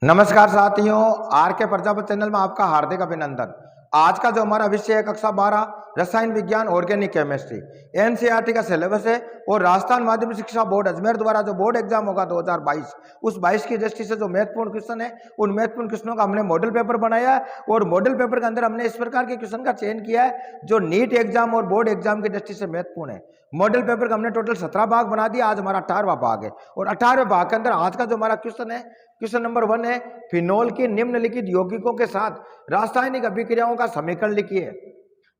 नमस्कार साथियों, आर के प्रजापति चैनल में आपका हार्दिक अभिनंदन। आज का जो हमारा विषय है कक्षा 12 रसायन विज्ञान ऑर्गेनिक केमिस्ट्री एनसीईआरटी का सिलेबस है और राजस्थान माध्यमिक शिक्षा बोर्ड अजमेर द्वारा जो बोर्ड एग्जाम होगा 2022 उस 22 की दृष्टि से जो महत्वपूर्ण क्वेश्चन है उन महत्वपूर्ण क्वेश्चनों का हमने मॉडल पेपर बनाया है और मॉडल पेपर के अंदर हमने इस प्रकार के क्वेश्चन का चयन किया है जो नीट एग्जाम और बोर्ड एग्जाम की दृष्टि से महत्वपूर्ण है। मॉडल पेपर का हमने टोटल 17 भाग बना दिया, आज हमारा 18वां भाग है और 18वें भाग के अंदर आज का जो हमारा क्वेश्चन है क्वेश्चन नंबर 1 है फिनोल की निम्नलिखित यौगिकों के साथ रासायनिक अभिक्रियाओं का समीकरण लिखिए,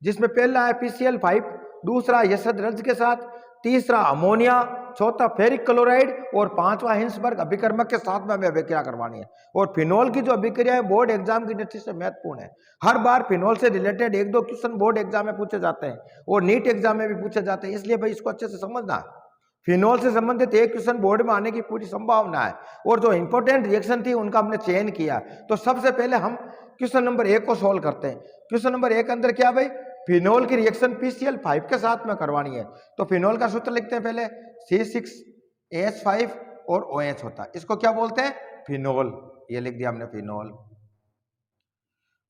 जिसमें पहला है PCl5, दूसरा यसद रज के साथ, तीसरा अमोनिया, चौथा फेरिक क्लोराइड और पांचवा हिंसबर्ग अभिकर्मक के साथ में हमें अभिक्रिया करवानी है। और फिनोल की जो अभिक्रिया है बोर्ड एग्जाम की दृष्टि से महत्वपूर्ण है। हर बार फिनोल से रिलेटेड एक दो क्वेश्चन बोर्ड एग्जाम में पूछे जाते हैं और नीट एग्जाम में भी पूछे जाते हैं, इसलिए भाई इसको अच्छे से समझना है। फिनोल से संबंधित एक क्वेश्चन बोर्ड में आने की पूरी संभावना है और जो इंपॉर्टेंट रिएक्शन थी उनका हमने चयन किया। तो सबसे पहले हम क्वेश्चन नंबर 1 को सोल्व करते हैं। क्वेश्चन नंबर 1 के अंदर क्या भाई, फिनोल की रिएक्शन PCl5 के साथ में करवानी है। तो फिनोल का सूत्र लिखते हैं पहले C6H5 और OH होता है, इसको क्या बोलते हैं, फिनोल। ये लिख दिया हमने फिनोल।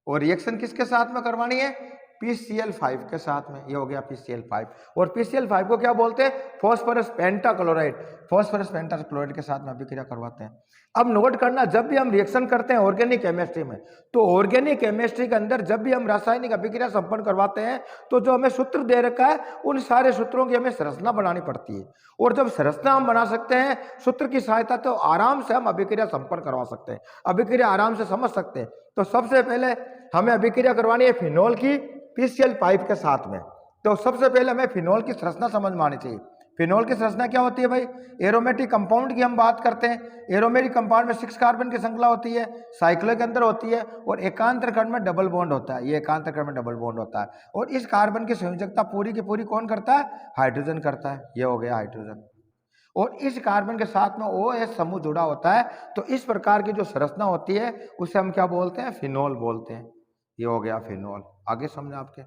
और रिएक्शन किसके साथ में करवानी है, PCl5 के साथ में। ये हो गया PCl5 और PCl5 को क्या बोलते हैं, फॉस्फोरस पेंटाक्लोराइड। फॉस्फोरस पेंटाक्लोराइड के साथ में अभिक्रिया करवाते हैं। अब नोट करना, जब भी हम रिएक्शन करते हैं ऑर्गेनिक केमिस्ट्री में, तो ऑर्गेनिक केमिस्ट्री के अंदर जब भी हम रासायनिक अभिक्रिया संपन्न करवाते हैं तो जो हमें सूत्र दे रखा है उन सारे सूत्रों की हमें संरचना बनानी पड़ती है। और जब संरचना हम बना सकते हैं सूत्र की सहायता, तो आराम से हम अभिक्रिया संपन्न करवा सकते हैं, अभिक्रिया आराम से समझ सकते हैं। तो सबसे पहले हमें अभिक्रिया करवानी है फिनोल की PCl5 के साथ में। तो सबसे पहले हमें फिनोल की संरचना समझ में आनी चाहिए। फिनोल की संरचना क्या होती है भाई, एरोमेटिक कंपाउंड की हम बात करते हैं। एरोमेटिक कंपाउंड में 6 कार्बन की श्रृंखला होती है, साइक्लो के अंदर होती है और एकांतर खंड में डबल बॉन्ड होता है। ये एकांतर खंड में डबल बॉन्ड होता है और इस कार्बन की संयोजकता पूरी की पूरी कौन करता है, हाइड्रोजन करता है। ये हो गया हाइड्रोजन। और इस कार्बन के साथ में OH समूह जुड़ा होता है। तो इस प्रकार की जो संरचना होती है उसे हम क्या बोलते हैं, फिनोल बोलते हैं। ये हो गया फिनोल। आगे समझे आपके।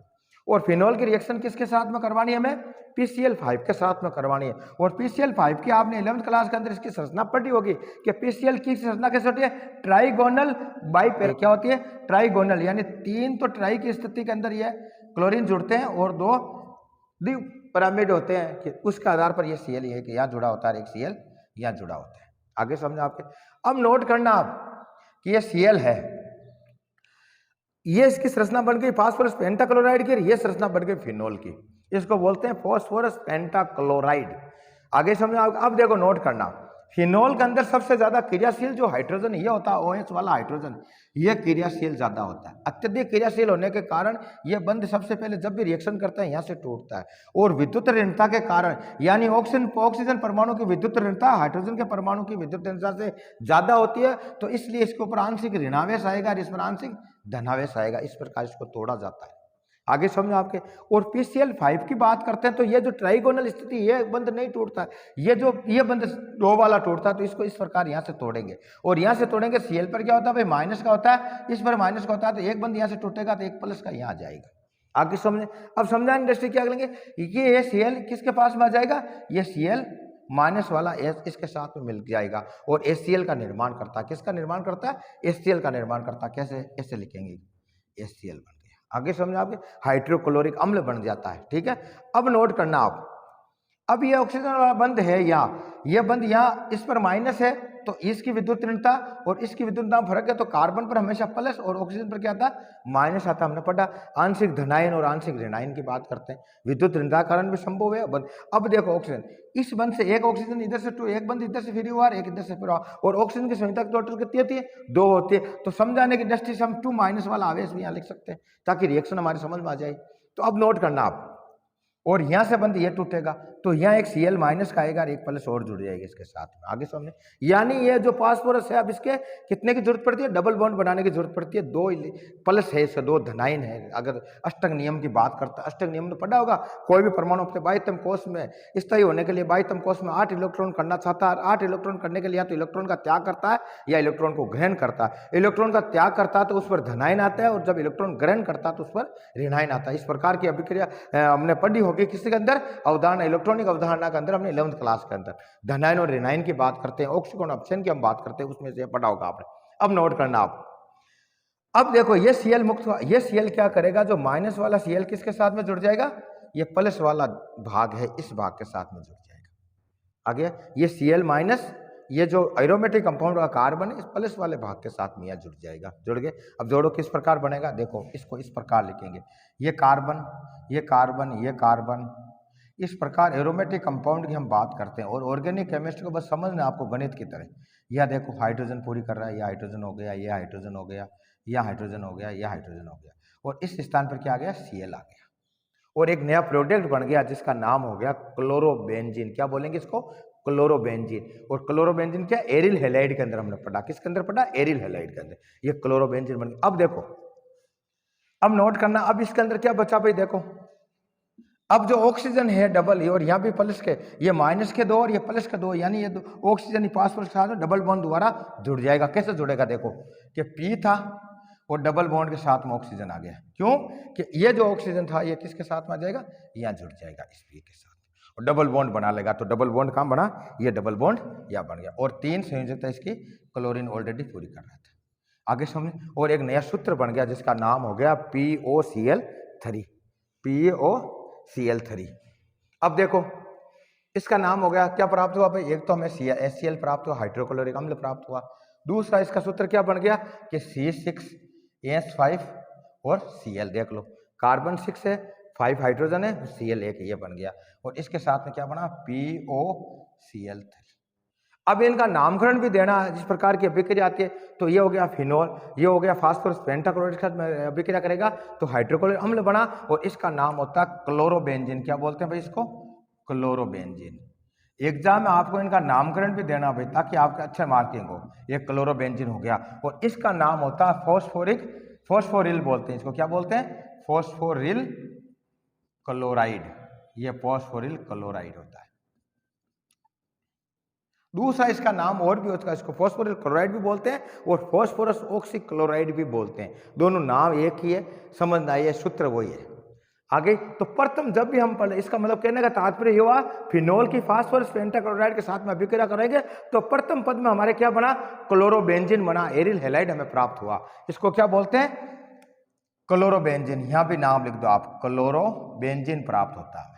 और फिनोल की रिएक्शन किसके साथ में करवानी है, हमें PCl5 के साथ में करवानी है। और PCl5 की आपने 11th क्लास के अंदर इसकी संरचना पढ़ी होगी कि PCl की संरचना कैसे होती है, ट्राइगोनल बाइपेर। क्या होती है, ट्राइगोनल, यानी 3 तो ट्राई की स्थिति के अंदर ये क्लोरीन जुड़ते हैं और 2 पिरामिड होते हैं कि उसके आधार पर ये Cl है कि यहाँ जुड़ा होता है, एक Cl यहाँ जुड़ा होता है। आगे समझे आपके। अब नोट करना आप कि ये Cl है, ये इसकी संरचना बन गई फास्फोरस पेंटाक्लोराइड की, ये संरचना बन गई फिनोल की। इसको बोलते हैं फास्फोरस पेंटाक्लोराइड। आगे समझो। अब देखो नोट करना, फिनोल के अंदर सबसे ज्यादा क्रियाशील जो हाइड्रोजन ये होता है, OH वाला हाइड्रोजन, ये क्रियाशील ज्यादा होता है। अत्यधिक क्रियाशील होने के कारण ये बंध सबसे पहले जब भी रिएक्शन करता है यहाँ से टूटता है। और विद्युत ऋणता के कारण, यानी ऑक्सीजन परमाणु की विद्युत ऋणता हाइड्रोजन के परमाणु की विद्युत ऋणता से ज्यादा होती है, तो इसलिए इसके ऊपर आंशिक ऋणावेश आएगा और इस पर आंशिक धनावेश आएगा। इस प्रकार इसको तोड़ा जाता है। आगे समझो आपके। और PCl5 की बात करते हैं तो ये जो ट्राइगोनल स्थिति, ये बंध नहीं टूटता है, ये बंध दो वाला टूटता है। तो इसको इस प्रकार यहाँ से तोड़ेंगे और यहाँ से तोड़ेंगे। Cl पर क्या होता है भाई, माइनस का होता है, इस पर माइनस का होता है। तो एक बंध यहाँ से टूटेगा तो एक प्लस का यहाँ आ जाएगा। आगे समझे। अब समझाने दृष्टि क्या करेंगे कि ये Cl किसके पास में आ जाएगा, ये Cl माइनस वाला H इसके साथ में मिल जाएगा और HCl का निर्माण करता है। किसका निर्माण करता है, HCl का निर्माण करता है। कैसे, ऐसे लिखेंगे, HCl बन गया। आगे समझे आपके, हाइड्रोक्लोरिक अम्ल बन जाता है। ठीक है। अब नोट करना आप, अब ये ऑक्सीजन वाला बंध है यहाँ, ये बंध यहाँ इस पर माइनस है तो इसकी विद्युत ऋणता और इसकी विद्युत ऋणता फर्क है। तो कार्बन पर हमेशा प्लस और ऑक्सीजन पर क्या आता है, माइनस आता है। हमने पढ़ा आंशिक धनायन और आंशिक ऋणायन की बात करते हैं। विद्युत ऋणता कारण भी संभव है बंध। अब देखो ऑक्सीजन, इस बंध से एक ऑक्सीजन इधर से एक बंध इधर से फ्री हुआ, एक इधर से फ्री हुआ, और ऑक्सीजन की संख्या टोटल कितनी होती है, 2 होती है। तो समझाने की दृष्टि से हम 2 माइनस वाला आवेश भी यहाँ लिख सकते हैं ताकि रिएक्शन हमारी समझ में आ जाए। तो अब नोट करना आप, और यहाँ से बंध ये टूटेगा तो यहाँ एक Cl माइनस का आएगा और एक प्लस और जुड़ जाएगा इसके साथ में। आगे समझे। यानी ये जो फास्फोरस है, अब इसके कितने की जरूरत पड़ती है, डबल बॉन्ड बनाने की जरूरत पड़ती है। 2 प्लस है, इससे 2 धनायन है। अगर अष्टक नियम की बात करता है, अष्टक नियम तो पढ़ा होगा, कोई भी परमाणु अपने बाह्यतम कोश में स्थायी होने के लिए बाह्यतम कोश में 8 इलेक्ट्रॉन करना चाहता है। 8 इलेक्ट्रॉन करने के लिए या तो इलेक्ट्रॉन का त्याग करता है या इलेक्ट्रॉन को ग्रहण करता है। इलेक्ट्रॉन का त्याग करता है तो उस पर धनायन आता है और जब इलेक्ट्रॉन ग्रहण करता है तो उस पर ऋणायन आता है। इस प्रकार की अभिक्रिया हमने पढ़ी होगी किसके अंदर, अवधारणा, इलेक्ट्रॉनिक अवधारणा के अंदर हमने 11th क्लास के अंदर धनायन और ऋणायन की बात करते हैं, ऑक्सीकरण अपक्षयन की हम बात करते हैं, उसमें से पढ़ा होगा आपने। अब नोट करना आप। अब देखो ये Cl मुक्त हुआ, ये Cl क्या करेगा, जो माइनस वाला Cl किसके साथ में जुड़ जाएगा, ये प्लस वाला भाग है इस भाग के साथ में जुड़ जाएगा। आगे ये Cl माइनस, ये जो एरोमेटिक कंपाउंड का कार्बन है इस प्लस वाले भाग के साथ में यह जुड़ जाएगा। जुड़ गए। अब जोड़ो किस प्रकार बनेगा, देखो इसको इस प्रकार लिखेंगे, ये कार्बन ये कार्बन ये कार्बन, इस प्रकार एरोमेटिक कंपाउंड की हम बात करते हैं। और ऑर्गेनिक केमिस्ट्री को बस समझना आपको गणित की तरह। यह देखो हाइड्रोजन पूरी कर रहा है, यह हाइड्रोजन हो गया, यह हाइड्रोजन हो गया, यह हाइड्रोजन हो गया, यह हाइड्रोजन हो गया, और इस स्थान पर क्या आ गया, Cl आ गया। और एक नया प्रोडक्ट बन गया जिसका नाम हो गया क्लोरोबेंजीन। क्या बोलेंगे इसको, क्लोरोबेंजीन। और क्लोरोबेंजीन क्या, एरिल हैलाइड के अंदर हमने पढ़ा, किसके अंदर पढ़ा, एरिल हैलाइड के अंदर, ये क्लोरोबेंजीन बन गया। अब देखो, अब नोट करना, अब इसके अंदर क्या बचा भाई, देखो अब जो ऑक्सीजन है डबल, और यहाँ भी प्लस के, ये माइनस के दो और ये प्लस के दो, यानी ये दो ऑक्सीजन फास्फोरस के साथ डबल बॉन्ड द्वारा जुड़ जाएगा। कैसे जुड़ेगा, देखो कि P था और डबल बॉन्ड के साथ में ऑक्सीजन आ गया, क्यों कि ये जो ऑक्सीजन था ये किसके साथ में आ जाएगा, यहाँ जुड़ जाएगा इस P के साथ, और डबल बॉन्ड बना लेगा। तो डबल बॉन्ड कहाँ बना, ये डबल बॉन्ड यहाँ बन गया। और 3 संयोजकता इसकी क्लोरीन ऑलरेडी पूरी कर रहा था। आगे समझ, और एक नया सूत्र बन गया जिसका नाम हो गया POCl3, POCl3। अब देखो इसका नाम हो गया, क्या प्राप्त हुआ भाई, एक तो हमें HCl प्राप्त हुआ, हाइड्रोक्लोरिक अम्ल प्राप्त हुआ। दूसरा इसका सूत्र क्या बन गया कि C6H5 और Cl, देख लो कार्बन 6 है, 5 हाइड्रोजन है, Cl 1 ये बन गया। और इसके साथ में क्या बना, POCl3। अब इनका नामकरण भी देना, जिस प्रकार की अभिक्रिया आती है, तो ये हो गया फिनोल, ये हो गया फास्फोरस पेंटाक्लोराइड के साथ अभिक्रिया करेगा तो हाइड्रोक्लोरिक अम्ल बना, और इसका नाम होता है क्लोरोबेंजीन। क्या बोलते हैं भाई इसको, क्लोरोबेंजीन। एग्जाम में आपको इनका नामकरण भी देना भाई, ताकि आपके अच्छे मार्किंग हो। ये क्लोरोबेंजीन हो गया, और इसका नाम होता है फोस्फोरिल बोलते हैं इसको, क्या बोलते हैं, फोस्फोरिल क्लोराइड। ये फोस्फोरिल क्लोराइड होता है। दूसरा इसका नाम और भी होता है, इसको फोस्फोरिल क्लोराइड भी बोलते हैं और फोस्फोरस ऑक्सीक्लोराइड भी बोलते हैं। दोनों नाम एक ही है, समझना, ये सूत्र वही है। आगे तो प्रथम जब भी हम पढ़े, इसका मतलब कहने का तात्पर्य हुआ, फिनोल की फास्फोरस पेंटाक्लोराइड के साथ में अभिक्रिया करेंगे तो प्रथम पद में हमारे क्या बना, क्लोरोबेंजीन बना, एरिल हैलाइड हमें प्राप्त हुआ। इसको क्या बोलते हैं, क्लोरोबेंजीन। यहां भी नाम लिख दो आप, क्लोरोबेंजीन प्राप्त होता है।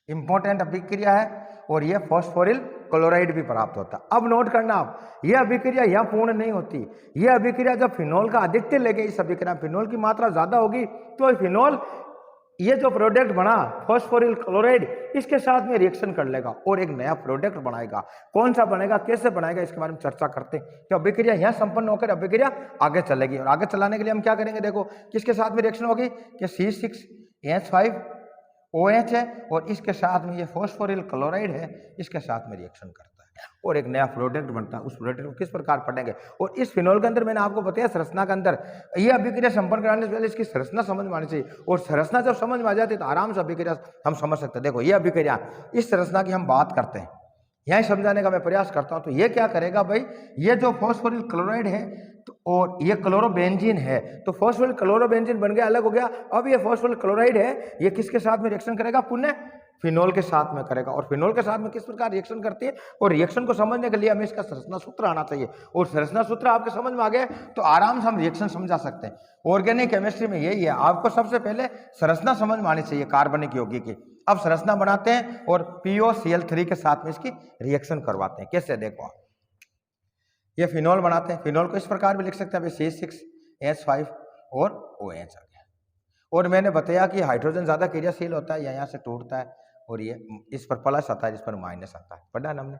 इंपॉर्टेंट अभिक्रिया है, और यह फॉस्फोरिल क्लोराइड भी प्राप्त होता है। अब नोट करना आप, यह अभिक्रिया यह पूर्ण नहीं होती। यह अभिक्रिया जब फिनोल का अधिकतर लेंगे, इस अभिक्रिया में फिनोल की मात्रा ज्यादा होगी, तो फिनोल ये जो प्रोडक्ट बना फॉस्फोरिल क्लोराइड, इसके साथ में रिएक्शन कर लेगा और एक नया प्रोडक्ट बनाएगा। कौन सा बनेगा, कैसे बनाएगा, इसके बारे में चर्चा करते हैं। तो अभिक्रिया यहां संपन्न होकर अभिक्रिया आगे चलेगी, और आगे चलाने के लिए हम क्या करेंगे, देखो किसके साथ में रिएक्शन होगी कि C6H5 OH है, और इसके साथ में ये फॉस्फोरिल क्लोराइड है, इसके साथ में रिएक्शन करता है और एक नया प्रोडक्ट बनता है। उस प्रोडक्ट को किस प्रकार पढ़ेंगे, और इस फिनोल के अंदर मैंने आपको बताया संरचना के अंदर, ये अभिक्रिया संपन्न कराने से पहले इसकी संरचना समझ में आनी चाहिए, और संरचना जब समझ में आ जाती है तो आराम से अभिक्रिया हम समझ सकते हैं। देखो ये अभिक्रिया, इस संरचना की हम बात करते हैं, यही समझाने का मैं प्रयास करता हूं। तो ये क्या करेगा भाई, ये जो फॉस्फोरिल क्लोराइड है तो, और ये क्लोरोबेंजीन है, तो फॉस्फोरिल क्लोरोबेंजीन बन गया, अलग हो गया। अब ये फॉस्फोरिल क्लोराइड है, ये किसके साथ में रिएक्शन करेगा, पुनः फिनोल के साथ में करेगा। और फिनोल के साथ में किस प्रकार रिएक्शन करती है, और रिएक्शन को समझने के लिए हमें इसका संरचना सूत्र आना चाहिए, और संरचना सूत्र आपके समझ में आ गया तो आराम से हम रिएक्शन समझा सकते हैं। ऑर्गेनिक केमिस्ट्री में यही है, आपको सबसे पहले संरचना समझ में आनी चाहिए कार्बनिक यौगिक की। अब संरचना बनाते हैं और POCl3 के साथ में इसकी रिएक्शन करवाते हैं। कैसे, देखो आप, ये फिनोल बनाते हैं। फिनोल को इस प्रकार भी लिख सकते हैं, C6H5 और OH आ गया। और मैंने बताया कि हाइड्रोजन ज्यादा क्रियाशील होता है, यहाँ से टूटता है, और ये इस पर प्लस आता है, इस पर माइनस आता है, पढ़ा ना हमने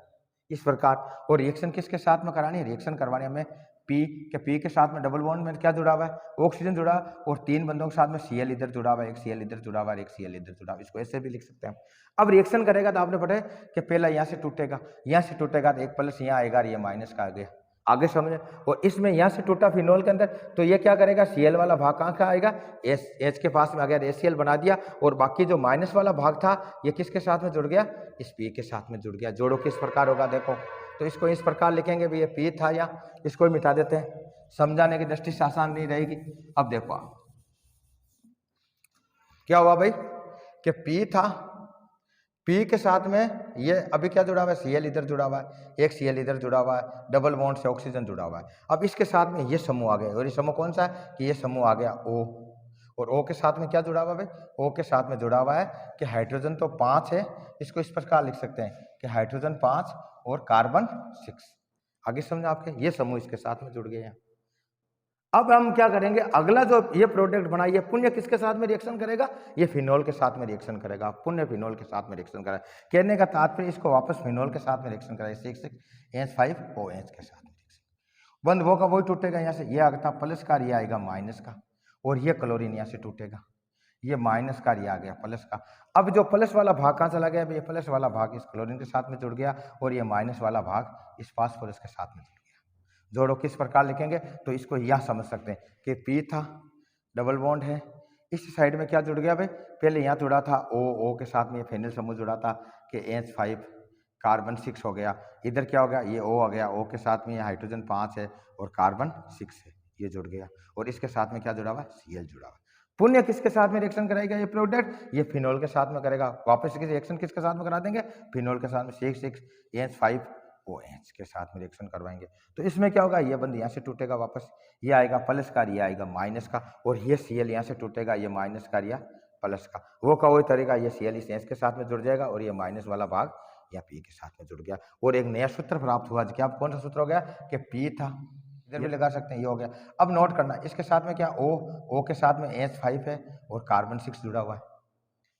इस प्रकार। और रिएक्शन किसके साथ में करानी है, रिएक्शन करवानी हमें P के साथ में डबल बॉन्ड में क्या जुड़ा हुआ है, ऑक्सीजन जुड़ा, और 3 बंधों के साथ में Cl इधर जुड़ा हुआ है, एक Cl इधर जुड़ा हुआ है, एक Cl इधर जुड़ा हुआ है। इसको ऐसे भी लिख सकते हैं। अब रिएक्शन करेगा तो आपने पढ़ा है कि पहला यहाँ से टूटेगा, यहाँ से टूटेगा तो एक प्लस यहाँ आएगा, ये माइनस का आ गया, आगे समझे। और इसमें यहाँ से टूटा फिनोल के अंदर, तो ये क्या करेगा, Cl वाला भाग कहाँ का आएगा, H के पास में आ गया, HCl बना दिया, और बाकी जो माइनस वाला भाग था ये किसके साथ में जुड़ गया, इस P के साथ में जुड़ गया। जोड़ो किस प्रकार होगा, देखो तो इसको इस प्रकार लिखेंगे भी, ये P था, या इसको ही मिटा देते हैं, समझाने की दृष्टि से आसान नहीं रहेगी। अब देखो क्या हुआ भाई कि P था, पी के साथ में ये अभी क्या जुड़ा हुआ है, Cl इधर जुड़ा हुआ है, एक Cl इधर जुड़ा हुआ है, डबल बॉन्ड से ऑक्सीजन जुड़ा हुआ है। अब इसके साथ में ये समूह आ गया, और ये समूह कौन सा है कि ये समूह आ गया O, और O के साथ में क्या जुड़ा हुआ है भाई, O के साथ में जुड़ा हुआ है कि हाइड्रोजन तो 5 है, इसको इस प्रकार लिख सकते हैं कि हाइड्रोजन 5 और कार्बन 6। आगे समझा आपके, ये समूह इसके साथ में जुड़ गए हैं। अब हम क्या करेंगे, अगला जो ये प्रोडक्ट बना, ये पुण्य किसके साथ में रिएक्शन करेगा, ये फिनोल के साथ में रिएक्शन करेगा, पुण्य फिनोल के साथ में रिएक्शन करेगा। कहने का तात्पर्य इसको वापस फिनोल के साथ में रिएक्शन करेगा, CH6H5OH के साथ में रिएक्शन। बंद वो का वही टूटेगा, यहाँ से ये आएगा प्लस का, ये आएगा माइनस का, और ये क्लोरीन यहाँ से टूटेगा, ये माइनस का, ये आ गया प्लस का। अब जो प्लस वाला भाग कहाँ चला गया, ये प्लस वाला भाग इस क्लोरीन के साथ में जुड़ गया, और ये माइनस वाला भाग इस फास्फोरस के साथ में जुड़ गया। जोड़ो किस प्रकार लिखेंगे, तो इसको यह समझ सकते हैं कि P था, डबल बॉन्ड है, इस साइड में क्या जुड़ गया भाई, पहले यहाँ जुड़ा था O के साथ में ये फेनिल समूह जुड़ा था कि H5 कार्बन 6 हो गया, इधर क्या हो गया, ये O आ गया, O के साथ में ये हाइड्रोजन 5 है और कार्बन 6 है, ये जुड़ गया, और इसके साथ में क्या जुड़ा हुआ, Cl जुड़ा हुआ। पुण्य किसके साथ में रिएक्शन कराएगा, ये प्रोडक्ट ये फिनोल के साथ में करेगा। वापस रिएक्शन किसके साथ में करा देंगे, फिनोल के साथ में, CH6H5OH के साथ में रिएक्शन करवाएंगे। तो इसमें क्या होगा, ये बंद यहाँ से टूटेगा वापस, ये आएगा प्लस का, ये आएगा माइनस का, और ये Cl यहाँ से टूटेगा, ये माइनस का या प्लस का, वो का वही तरीका, ये Cl इस H के साथ में जुड़ जाएगा, और ये माइनस वाला भाग या P के साथ में जुड़ गया, और एक नया सूत्र प्राप्त हुआ। क्या कौन सा सूत्र हो गया कि P था, इधर भी लगा सकते हैं, ये हो गया। अब नोट करना, इसके साथ में क्या O के साथ में H5 है और कार्बन 6 जुड़ा हुआ है,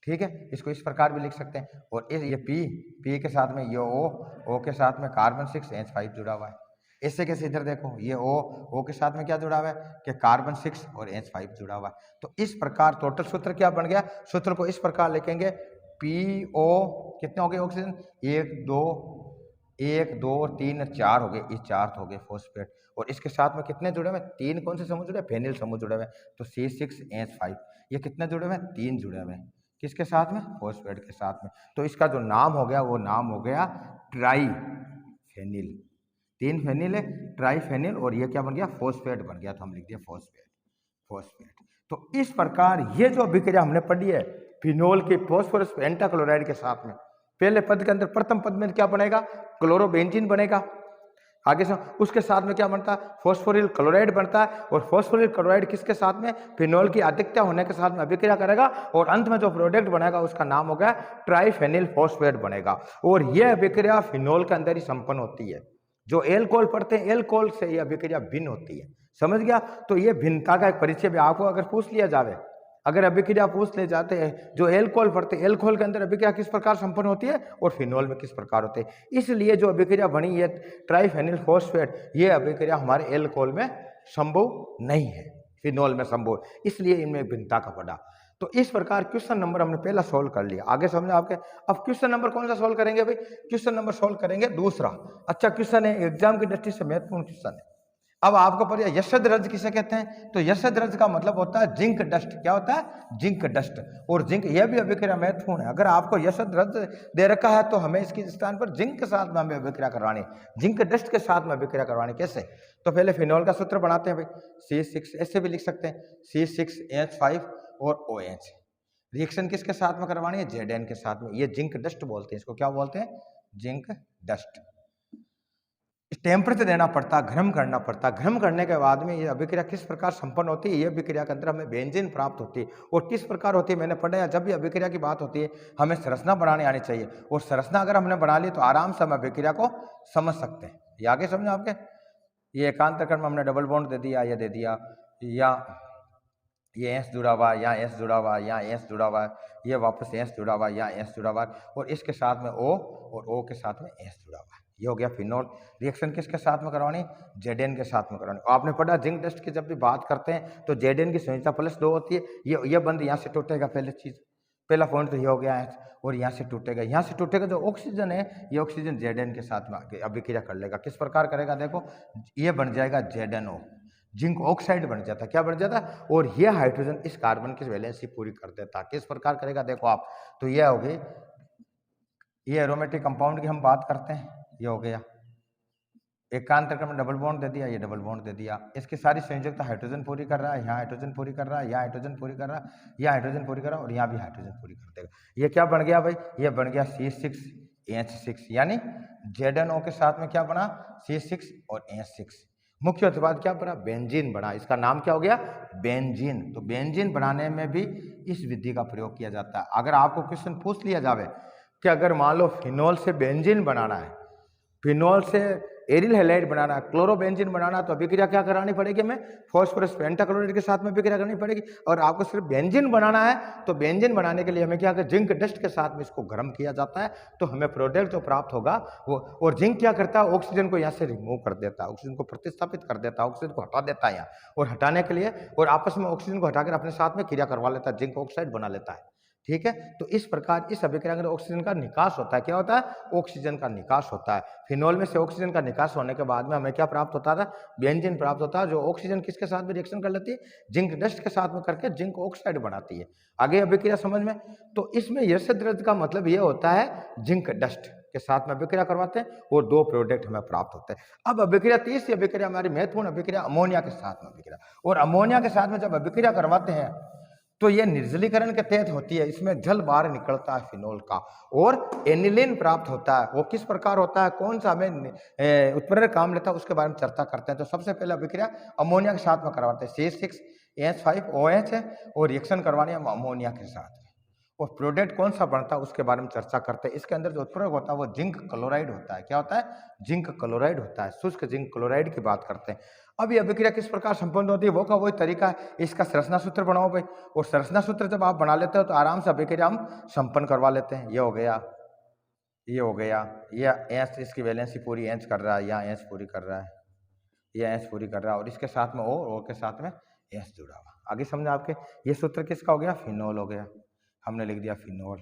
ठीक है, इसको इस प्रकार भी लिख सकते हैं। और ये P के साथ में ये O के साथ में कार्बन 6 H5 जुड़ा हुआ है। इससे कैसे, इधर देखो, ये O के साथ में क्या जुड़ा हुआ है कि कार्बन 6 और H5 जुड़ा हुआ है। तो इस प्रकार टोटल सूत्र क्या बन गया, सूत्र को इस प्रकार लिखेंगे, PO कितने हो गए ऑक्सीजन, 1 2 और 3 4 हो गए, ये 4 हो गए फॉस्फेट, और इसके साथ में कितने जुड़े हुए, 3 कौन से समूह जुड़े, फेनिल समूह जुड़े हुए, तो C6H5, ये कितने जुड़े हुए, 3 जुड़े हुए, किसके साथ में, फॉस्फेट के साथ में। तो इसका जो नाम हो गया, वो नाम हो गया ट्राईफेनिल, 3 फेनिल है, ट्राईफेनिल, और ये क्या बन गया, फॉस्फेट बन गया, तो हम लिख दिया फॉस्फेट। तो इस प्रकार ये जो अभिक्रिया हमने पढ़ी है फिनोल की फॉस्फोरस पेंटाक्लोराइड के साथ में, पहले पद के अंदर प्रथम पद में क्या बनेगा, क्लोरोबेंजीन बनेगा, आगे से उसके साथ में क्या बनता है, फॉस्फोरिल क्लोराइड बनता है, और फॉस्फोरिल क्लोराइड किसके साथ में, फिनोल की अधिकता होने के साथ में अभिक्रिया करेगा, और अंत में जो प्रोडक्ट बनेगा उसका नाम हो गया ट्राईफेनिल फॉस्फेट बनेगा। और यह अभिक्रिया फिनोल के अंदर ही संपन्न होती है। जो एल्कोहल पढ़ते हैं, एल्कोहल से यह अभिक्रिया भिन्न होती है, समझ गया। तो ये भिन्नता का एक परिचय भी आपको अगर पूछ लिया जाए, अगर अभिक्रिया पूछ ले जाते हैं, जो एल्कोहल पढ़ते हैं, एल्कोहल के अंदर अभिक्रिया किस प्रकार संपन्न होती है और फिनोल में किस प्रकार होते हैं, इसलिए जो अभिक्रिया बनी है ट्राईफेनिल फॉस्फेट, ये अभिक्रिया हमारे एल्कोहल में संभव नहीं है, फिनोल में संभव, इसलिए इनमें भिन्नता का पड़ा। तो इस प्रकार क्वेश्चन नंबर हमने पहला सोल्व कर लिया, आगे समझा आपके। अब क्वेश्चन नंबर कौन सा सोल्व करेंगे भाई, क्वेश्चन नंबर सोल्व करेंगे दूसरा। अच्छा क्वेश्चन है, एग्जाम की दृष्टि से महत्वपूर्ण क्वेश्चन है। अब आपको पता है यशद रज किसे कहते हैं, तो यशद रज का मतलब होता है जिंक डस्ट। क्या होता है, जिंक डस्ट। और जिंक यह भी अभिक्रिया महत्वपूर्ण है। अगर आपको यशद रज दे रखा है तो हमें इसके स्थान पर जिंक के साथ में हमें अभिक्रिया करवानी, जिंक डस्ट के साथ में अभिक्रिया करवानी। कैसे, तो पहले फिनोल का सूत्र बनाते हैं भाई, C6, ऐसे भी लिख सकते हैं C6H5 और OH। रिएक्शन किसके साथ में करवानी है, Zn के साथ में। ये जिंक डस्ट बोलते हैं, इसको क्या बोलते हैं, जिंक डस्ट। टेम्परेचर देना पड़ता, गर्म करना पड़ता, गर्म करने के बाद में ये अभिक्रिया किस प्रकार संपन्न होती है, ये अभिक्रिया के अंदर हमें बेंजीन प्राप्त होती है। और किस प्रकार होती है मैंने पढ़ा है, जब भी अभिक्रिया की बात होती है हमें संरचना बनाने आनी चाहिए, और संरचना अगर हमने बना ली तो आराम से हम अभिक्रिया को समझ सकते हैं। ये आगे समझो आपके, ये एकांतर क्रम में हमने डबल बॉन्ड दे दिया, ये दे दिया, या ये एस जुड़ा हुआ, यहाँ एस जुड़ा हुआ, यहाँ एस जुड़ा हुआ, ये वापस एस जुड़ा हुआ, यहाँ एस जुड़ा हुआ, और इसके साथ में O और O के साथ में एस जुड़ा हुआ। ये हो गया फिनोल। रिएक्शन किसके साथ में करवानी, Zn के साथ में करवानी। आपने पढ़ा जिंक डस्ट की जब भी बात करते हैं तो Zn की संयोजकता +2 होती है। ये बंद यहाँ से टूटेगा, पहले चीज, पहला पॉइंट तो ये हो गया है, और यहाँ से टूटेगा, यहाँ से टूटेगा। जो ऑक्सीजन है ये ऑक्सीजन Zn के साथ में अभिक्रिया कर लेगा। किस प्रकार करेगा, देखो ये बन जाएगा ZnO, जिंक ऑक्साइड बन जाता है। क्या बन जाता है, और ये हाइड्रोजन इस कार्बन की वैलेंसी पूरी कर देता है। किस प्रकार करेगा, देखो आप, तो ये हो गई, ये एरोमेटिक कंपाउंड की हम बात करते हैं, ये हो गया, एकांतर क्रम में डबल बॉन्ड दे दिया, ये डबल बॉन्ड दे दिया। इसकी सारी संयुक्त हाइड्रोजन पूरी कर रहा है, यहाँ हाइड्रोजन पूरी कर रहा है, यहाँ हाइड्रोजन पूरी कर रहा है, यहाँ हाइड्रोजन पूरी कर रहा है और यहाँ भी हाइड्रोजन पूरी कर देगा। ये क्या बन गया भाई? ये बन गया C6H6, यानी ZnO के साथ में क्या बना? C6 और H6। मुख्य उत्पाद क्या बना? बेंजीन बना। इसका नाम क्या हो गया? बेंजीन। तो बेंजीन बनाने में भी इस विधि का प्रयोग किया जाता है। अगर आपको क्वेश्चन पूछ लिया जावे कि अगर मान लो फिनोल से बेंजीन बनाना है, फिनोल से एरिल हैलाइड बनाना है, क्लोरोबेंजीन बनाना, तो अभिक्रिया क्या करानी पड़ेगी? हमें फॉस्फोरस पेंटाक्लोराइड के साथ में अभिक्रिया करनी पड़ेगी। और आपको सिर्फ बेंजीन बनाना है तो बेंजीन बनाने के लिए हमें क्या, जिंक डस्ट के साथ में इसको गर्म किया जाता है, तो हमें प्रोडक्ट जो प्राप्त होगा वो। और जिंक क्या करता है? ऑक्सीजन को यहाँ से रिमूव कर देता है, ऑक्सीजन को प्रतिस्थापित कर देता है, ऑक्सीजन को हटा देता है यहाँ, और हटाने के लिए और आपस में ऑक्सीजन को हटाकर अपने साथ में क्रिया करवा लेता है, जिंक ऑक्साइड बना लेता है। ठीक है, तो इस प्रकार इस अभिक्रिया में ऑक्सीजन का निकास होता है। क्या होता है? ऑक्सीजन का निकास होता है। फिनोल में से ऑक्सीजन का निकास होने के बाद में हमें क्या प्राप्त होता था? बेंजीन प्राप्त होता है, जो ऑक्सीजन किसके साथ में रिएक्शन कर लेती है? जिंक डस्ट के साथ में करके जिंक ऑक्साइड बनाती है। आगे अभिक्रिया समझ में? तो इसमें यश द्रव्य का मतलब यह होता है जिंक डस्ट के साथ में अभिक्रिया करवाते हैं और दो प्रोडक्ट हमें प्राप्त होते हैं। अब अभिक्रिया, तीसरी अभिक्रिया हमारी महत्वपूर्ण अभिक्रिया अमोनिया के साथ में अभिक्रिया। और अमोनिया के साथ में जब अभिक्रिया करवाते हैं तो यह निर्जलीकरण के तहत होती है। इसमें जल बाहर निकलता है फिनोल का और एनिलीन प्राप्त होता है। वो किस प्रकार होता है, कौन सा हमें उत्प्रेरक काम लेता है, उसके बारे में चर्चा करते हैं। तो सबसे पहले अभिक्रिया अमोनिया के साथ में करवाते हैं। C6H5OH है और रिएक्शन करवानी है अमोनिया के साथ में, और प्रोडक्ट कौन सा बनता है उसके बारे में चर्चा करते हैं। इसके अंदर जो उत्प्रेरक होता है वो जिंक क्लोराइड होता है। क्या होता है? जिंक क्लोराइड होता है। शुष्क जिंक क्लोराइड की बात करते हैं। अब ये अभिक्रिया किस प्रकार संपन्न होती है वो का वही तरीका है। इसका संरचना सूत्र बनाओ भाई, और संरचना सूत्र जब आप बना लेते हो तो आराम से अभिक्रिया हम संपन्न करवा लेते हैं। ये हो गया, ये हो गया, ये एच, इसकी वैलेंसी पूरी एच कर रहा है, यहाँ एच पूरी कर रहा है, ये एच पूरी कर रहा है, और इसके साथ में ओ के साथ में एच जुड़ा हुआ। आगे समझे आपके? ये सूत्र किसका हो गया? फिनोल हो गया, हमने लिख दिया फिनोल।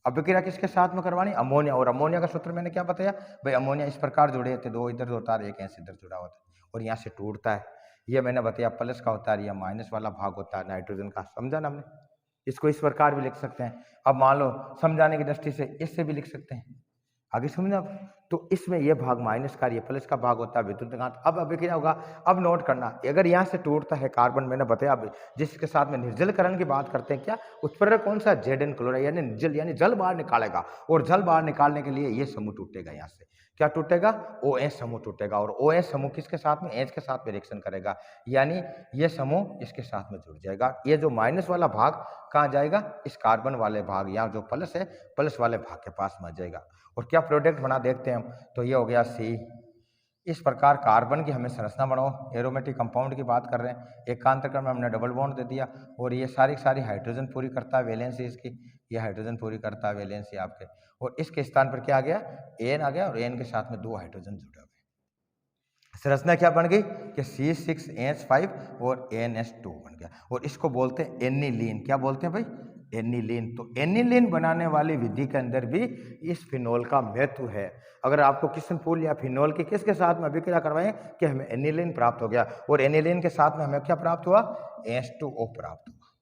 अभिक्रिया किसके साथ में करवानी? अमोनिया। और अमोनिया का सूत्र मैंने क्या बताया भाई? अमोनिया इस प्रकार जुड़े थे, दो इधर होता है, एक ऐसे इधर जुड़ा होता है और यहाँ से टूटता है। ये मैंने बताया प्लस का होता है, या माइनस वाला भाग होता है नाइट्रोजन का। समझा ना हमने? इसको इस प्रकार भी लिख सकते हैं। अब मान लो समझाने की दृष्टि से इससे भी लिख सकते हैं। आगे समझना? तो इसमें यह भाग माइनस का, ये प्लस का भाग होता है विद्युत घात। अब अभिक्रिया होगा, अब नोट करना, अगर यहाँ से टूटता है कार्बन, मैंने बताया अब जिसके साथ में निर्जलीकरण की बात करते हैं, क्या उत्प्रेरक कौन सा? Zn क्लोराइड, यानी निर्जल, यानी जल बाहर निकालेगा। और जल बाहर निकालने के लिए ये समूह टूटेगा। यहाँ से क्या टूटेगा? OH समूह टूटेगा, और OH समूह किसके साथ में? H के साथ में रिएक्शन करेगा, यानी ये समूह इसके साथ में जुड़ जाएगा। ये जो माइनस वाला भाग कहाँ जाएगा? इस कार्बन वाले भाग, यहाँ जो प्लस है प्लस वाले भाग के पास में जाएगा। और क्या प्रोडक्ट बना देखते हैं हम, तो ये हो गया C। इस प्रकार कार्बन की हमें संरचना बनाओ, एरोमेटिक कंपाउंड की बात कर रहे हैं। एकांतर क्रम में हमने डबल बॉन्ड दे दिया, और ये सारी सारी हाइड्रोजन पूरी करता है वैलेंसी इसकी, ये हाइड्रोजन पूरी करता है वैलेंसी आपके, और इसके स्थान पर क्या आ गया? एन आ गया, और एन के साथ में दो हाइड्रोजन जुड़े हुए। संरचना क्या बन गई कि C6H5 और NH2 बन गया, और इसको बोलते हैं एनिलीन। क्या बोलते हैं भाई? एनिलीन। तो एनिलीन बनाने वाली विधि के अंदर भी इस फिनोल का महत्व है। अगर आपको क्वेश्चन पूछ लिया फिनोल के किसके साथ में अभिक्रिया करवाएं कि हमें एनिलीन प्राप्त हो गया, और एनिलीन के साथ में हमें क्या प्राप्त हुआ? H2O प्राप्त हुआ।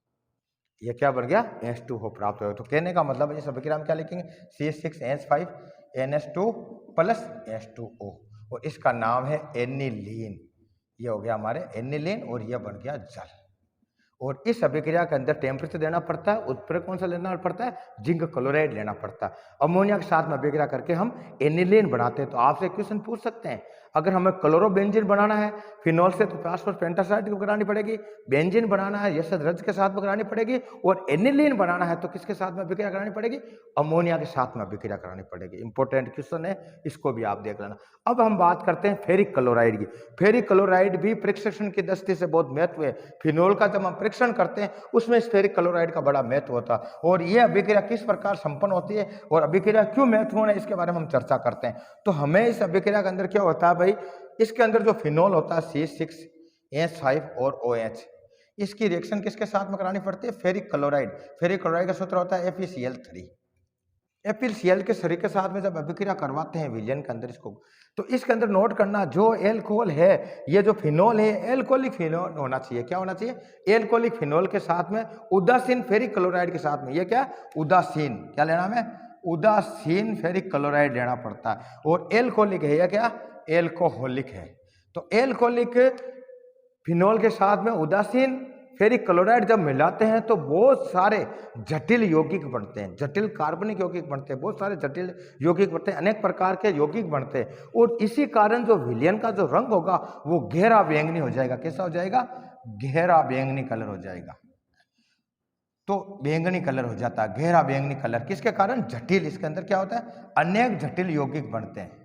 ये क्या बन गया? H2O प्राप्त हुआ। तो कहने का मतलब है इस अभिक्रिया में क्या लिखेंगे? C6H5NH2 प्लस H2O, और इसका नाम है एनिलीन। ये हो गया हमारे एनिलीन, और यह बन गया जल। और इस अभिक्रिया के अंदर टेम्परेचर देना पड़ता है, उत्प्रेरक कौन सा लेना पड़ता है? जिंक क्लोराइड लेना पड़ता है। अमोनिया के साथ में अभिक्रिया करके हम एनिलीन बनाते हैं। तो आपसे क्वेश्चन पूछ सकते हैं, अगर हमें क्लोरोबेंजीन बनाना है फिनोल से तो फॉस्फोरस पेंटासाइड को करानी पड़ेगी, बेंजीन बनाना है यश रज के साथ में करानी पड़ेगी, और एनिलीन बनाना है तो किसके साथ में अभिक्रिया करानी पड़ेगी? अमोनिया के साथ में अभिक्रिया करानी पड़ेगी। इंपॉर्टेंट क्वेश्चन है, इसको भी आप देख लेना। अब हम बात करते हैं फेरिक क्लोराइड की। फेरिक क्लोराइड भी परीक्षण की दृष्टि से बहुत महत्व है। फिनोल का जब हम परीक्षण करते हैं उसमें इस फेरिक क्लोराइड का बड़ा महत्व होता है, और यह अभिक्रिया किस प्रकार संपन्न होती है और अभिक्रिया क्यों महत्वपूर्ण है इसके बारे में हम चर्चा करते हैं। तो हमें इस अभिक्रिया के अंदर क्या होता है भाई? इसके अंदर जो फिनोल होता है C6H5 और OH, इसकी रिएक्शन किसके साथ में करानी पड़ती है? Ferric chloride. फेरिक क्लोराइड का सूत्र होता है FeCl3। FeCl के शरीर के साथ में जब अभिक्रिया करवाते हैं विलयन के अंदर इसको, तो इसके अंदर नोट करना, जो एल्कोहल है, ये जो फिनोल है एल्कोहलिक फिनोल होना चाहिए। क्या होना चाहिए? एल्कोहलिक फिनोल के साथ में उदासीन फेरिक क्लोराइड के साथ में, ये क्या? उदासीन। क्या लेना है? उदासीन फेरिक क्लोराइड लेना पड़ता है। और एल्कोहलिक है, यह क्या? एल्कोहलिक है। तो एल्कोहलिक फिनोल के साथ में उदासीन फेरिक क्लोराइड जब मिलाते हैं तो बहुत सारे जटिल यौगिक बनते हैं, जटिल कार्बनिक यौगिक बनते हैं, बहुत सारे जटिल यौगिक बनते हैं, अनेक प्रकार के यौगिक बनते हैं। और इसी कारण जो विलयन का जो रंग होगा वो गहरा बैंगनी हो जाएगा। कैसा हो जाएगा? गहरा बैंगनी कलर हो जाएगा। तो बैंगनी कलर हो जाता है, गहरा बैंगनी कलर। किसके कारण? जटिल, इसके अंदर क्या होता है? अनेक जटिल यौगिक बनते हैं।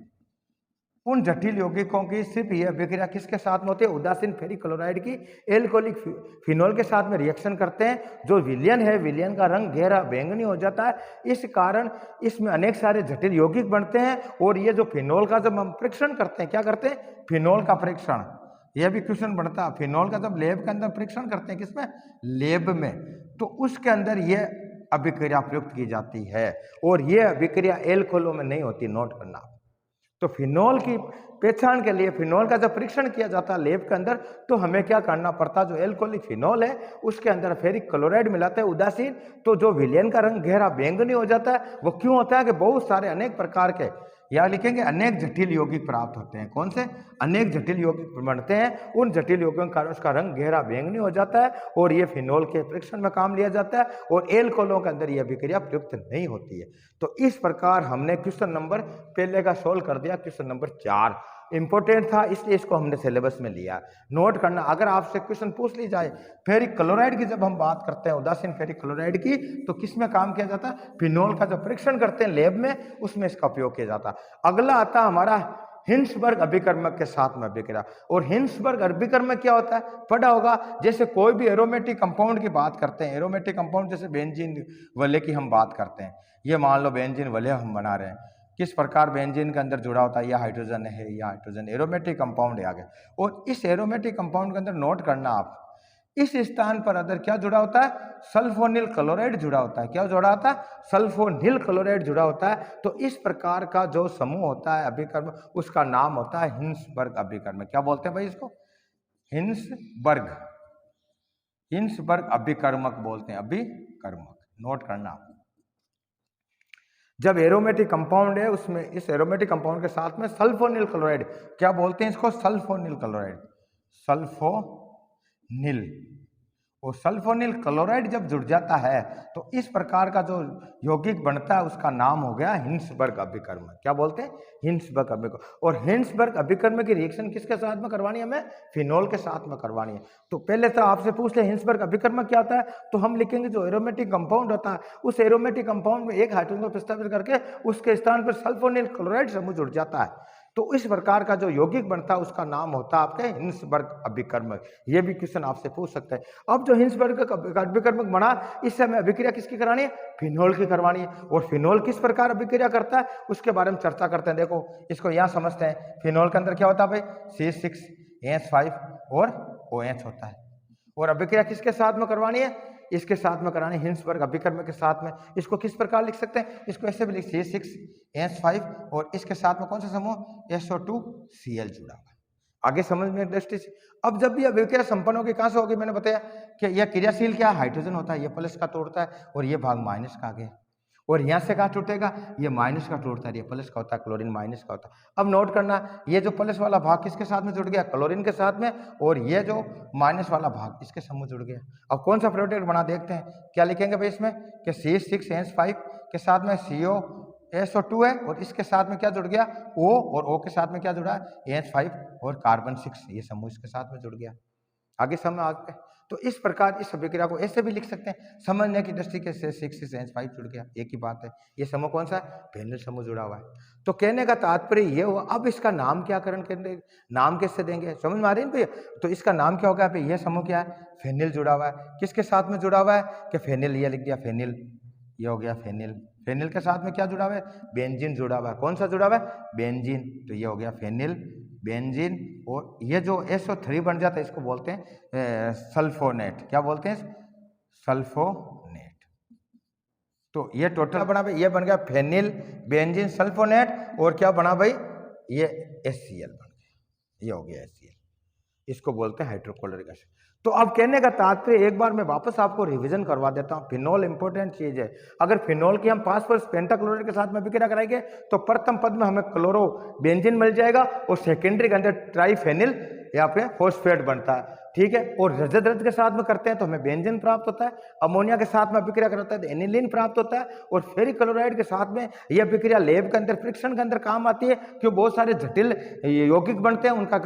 उन जटिल यौगिकों की सिर्फ यह अभिक्रिया किसके साथ में होती है? उदासीन फेरिक क्लोराइड की एल्कोहलिक फिनोल के साथ में रिएक्शन करते हैं। जो विलयन है, विलयन का रंग गहरा बैंगनी हो जाता है। इस कारण इसमें अनेक सारे जटिल यौगिक बनते हैं। और ये जो फिनोल का जब हम परीक्षण करते हैं, क्या करते हैं? फिनोल का परीक्षण, यह भी क्वेश्चन बनता है। फिनोल का जब लैब के अंदर परीक्षण करते हैं, किसमें? लैब में, तो उसके अंदर यह अभिक्रिया प्रयुक्त की जाती है। और यह अभिक्रिया एल्कोहलों में नहीं होती, नोट करना। तो फिनोल की पहचान के लिए फिनोल का जब परीक्षण किया जाता है लैब के अंदर, तो हमें क्या करना पड़ता? जो एल्कोहलिक फिनोल है उसके अंदर फेरिक क्लोराइड मिलाते हैं उदासीन, तो जो विलयन का रंग गहरा बैंगनी हो जाता है। वो क्यों होता है? कि बहुत सारे अनेक प्रकार के, या लिखेंगे अनेक जटिल यौगिक प्राप्त होते हैं। कौन से? अनेक जटिल यौगिक बनते हैं। उन जटिल यौगिकों के कारण उसका रंग गहरा बैंगनी हो जाता है और ये फिनोल के परीक्षण में काम लिया जाता है। और एल्कोहलों के अंदर यह अभिक्रिया प्रयुक्त नहीं होती है। तो इस प्रकार हमने क्वेश्चन नंबर पहले का सोल्व कर दिया। क्वेश्चन नंबर 4 इंपॉर्टेंट था, इसलिए इसको हमने सिलेबस में लिया। नोट करना, अगर आपसे क्वेश्चन पूछ ली जाए फेरिक क्लोराइड की, जब हम बात करते हैं उदासीन फेरिक क्लोराइड की, तो किसमें काम किया जाता है? फिनोल का जो परीक्षण करते हैं लैब में, उसमें इसका उपयोग किया जाता है। अगला आता हमारा हिंसबर्ग अभिकर्मक के साथ में अभिक्रिया। और हिंसबर्ग अभिकर्मक क्या होता है? पढ़ा होगा। जैसे कोई भी एरोमेटिक कंपाउंड की बात करते हैं, एरोमेटिक कंपाउंड जैसे बेंजीन वलय की हम बात करते हैं, ये मान लो बेंजीन वलय हम बना रहे हैं, किस प्रकार बेंजीन के अंदर जुड़ा होता है? या हाइड्रोजन है, या हाइड्रोजन एरोमेटिक कंपाउंड है आगे। और इस एरोमेटिक कंपाउंड के अंदर नोट करना आप, इस स्थान पर अगर क्या जुड़ा होता है? सल्फोनिल क्लोराइड जुड़ा होता है। क्या जुड़ा होता है? सल्फोनिल क्लोराइड जुड़ा होता है। तो इस प्रकार का जो समूह होता है अभिकर्म, उसका नाम होता है हिंसबर्ग अभिकर्म। क्या बोलते हैं भाई इसको? हिंसबर्ग, हिंसबर्ग अभिकर्मक बोलते हैं, अभिकर्मक। नोट करना, जब एरोमेटिक कंपाउंड है उसमें, इस एरोमेटिक कंपाउंड के साथ में सल्फोनिल क्लोराइड, क्या बोलते हैं इसको? Sulphonyl chloride, sulphonyl. और सल्फोनिल क्लोराइड जब जुड़ जाता है तो इस प्रकार का जो यौगिक बनता है उसका नाम हो गया हिंसबर्ग अभिकर्म। क्या बोलते हैं? हिंसबर्ग अभिकर्म। और हिंसबर्ग अभिकर्म की रिएक्शन किसके साथ में करवानी है? हमें फिनोल के साथ में करवानी है। तो पहले तो आपसे पूछ ले हिंसबर्ग अभिकर्म क्या होता है, तो हम लिखेंगे जो एरोमेटिक कंपाउंड होता है, उस एरोमेटिक कंपाउंड में एक हाइड्रोजन को प्रतिस्थापित करके उसके स्थान पर सल्फोनिल क्लोराइड समूह जुड़ जाता है। तो इस प्रकार का जो यौगिक बनता है उसका नाम होता है आपके हिंसबर्ग अभिकर्मक। ये भी क्वेश्चन आपसे पूछ सकते हैं। अब जो हिंसबर्ग अभिकर्मक बना, इससे हमें अभिक्रिया किसकी करानी है? फिनोल की करवानी है। और फिनोल किस प्रकार अभिक्रिया करता है उसके बारे में चर्चा करते हैं। देखो इसको यहाँ समझते हैं। फिनोल के अंदर क्या होता है भाई? C6H5 और OH होता है। और अभिक्रिया किसके साथ में करवानी है? इसके साथ में करानी, हिंसबर्ग अभिकर्म के साथ में। इसको किस प्रकार लिख सकते हैं? इसको ऐसे भी लिख C6H5 और इसके साथ में कौन सा समूह? SO2Cl जुड़ा हुआ। आगे समझ में दृष्टि से। अब जब भी अभिक्रिया संपन्न होगी, कहां से होगी? मैंने बताया कि यह क्रियाशील क्या? हाइड्रोजन होता है, ये प्लस का तोड़ता है और ये भाग माइनस का आगे। और यहाँ से कहाँ टूटेगा? ये माइनस का टूटता है, ये प्लस का होता है, क्लोरीन माइनस का होता है। अब नोट करना, ये जो प्लस वाला भाग किसके साथ में जुड़ गया? क्लोरीन के साथ में। और ये जो माइनस वाला भाग इसके समूह जुड़ गया। अब कौन सा प्रोडक्ट बना देखते हैं। क्या लिखेंगे भाई इसमें? कि C6H5 के साथ में SO2 है और इसके साथ में क्या जुड़ गया? O, और O के साथ में क्या जुड़ा है? H5 और कार्बन 6, ये समूह इसके साथ में जुड़ गया। आगे समझ आते हैं। तो इस प्रकार इस अभिक्रिया को ऐसे भी लिख सकते हैं, समझने की दृष्टि के से 6H5 जुड़ गया, एक ही बात है। ये समूह कौन सा है? फेनिल समूह जुड़ा हुआ है। तो कहने का तात्पर्य ये हुआ। अब इसका नाम क्या करण करेंगे? नाम कैसे देंगे? समझ में आ रही है भैया? तो इसका नाम क्या होगा? ये समूह क्या है? फेनिल जुड़ा हुआ है। किसके साथ में जुड़ा हुआ है? कि फेनिल, ये लिख दिया फेनिल, ये हो गया फेनिल। फेनिल के साथ में क्या जुड़ा हुआ है? बेंजीन जुड़ा हुआ है। कौन सा जुड़ा हुआ है? बेंजीन। तो ये हो गया फेनिल, बेंजीन। और ये जो SO3 बन जाता है इसको बोलते हैं सल्फोनेट। क्या बोलते हैं? सल्फोनेट। तो ये टोटल बना भाई, ये बन गया फेनिल, बेंजीन, सल्फोनेट। और क्या बना भाई? ये HCl बन गया, ये हो गया HCl। इसको बोलते हैं हाइड्रोक्लोरिक एसिड। तो अब कहने का तात्पर्य एक बार मैं वापस आपको रिवीजन करवा देता हूँ। फिनोल इंपॉर्टेंट चीज है। अगर फिनोल की हम फास्फोरस पेंटाक्लोराइड के साथ में विक्रिया कराएंगे तो प्रथम पद में हमें क्लोरो बेंजीन मिल जाएगा और सेकेंडरी के अंदर ट्राइफेनिल यहाँ पे फॉस्फेट बनता है, ठीक है। और रजत रज के साथ में करते हैं तो हमें बेंजीन प्राप्त होता है। अमोनिया के साथ में विक्रिया करता है तो एनिलीन प्राप्त होता है। और फेरिक क्लोराइड के साथ में यह विक्रिया लैब के अंदर फ्रिक्शन के अंदर काम आती है, क्यों बहुत सारे जटिल यौगिक बनते हैं, उनका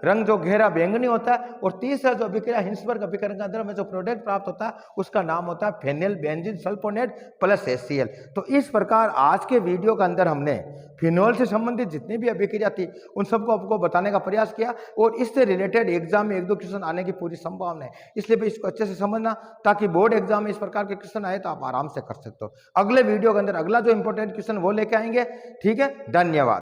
रंग जो गहरा बैंगनी होता है। और तीसरा जो विक्रिया हिंसबर्ग अभिकरण के अंदर हमें जो प्रोडक्ट प्राप्त होता है उसका नाम होता है phenyl benzene sulphonate plus HCl। तो इस प्रकार आज के वीडियो के अंदर हमने फिनोल से संबंधित जितनी भी अभिक्रिया थी उन सबको आपको बताने का प्रयास किया। और इससे रिलेटेड एग्जाम में 1-2 क्वेश्चन आने की पूरी संभावना है, इसलिए भी इसको अच्छे से समझना ताकि बोर्ड एग्जाम में इस प्रकार के क्वेश्चन आए तो आप आराम से कर सकते हो। अगले वीडियो के अंदर अगला जो इंपॉर्टेंट क्वेश्चन वो लेके आएंगे, ठीक है। धन्यवाद।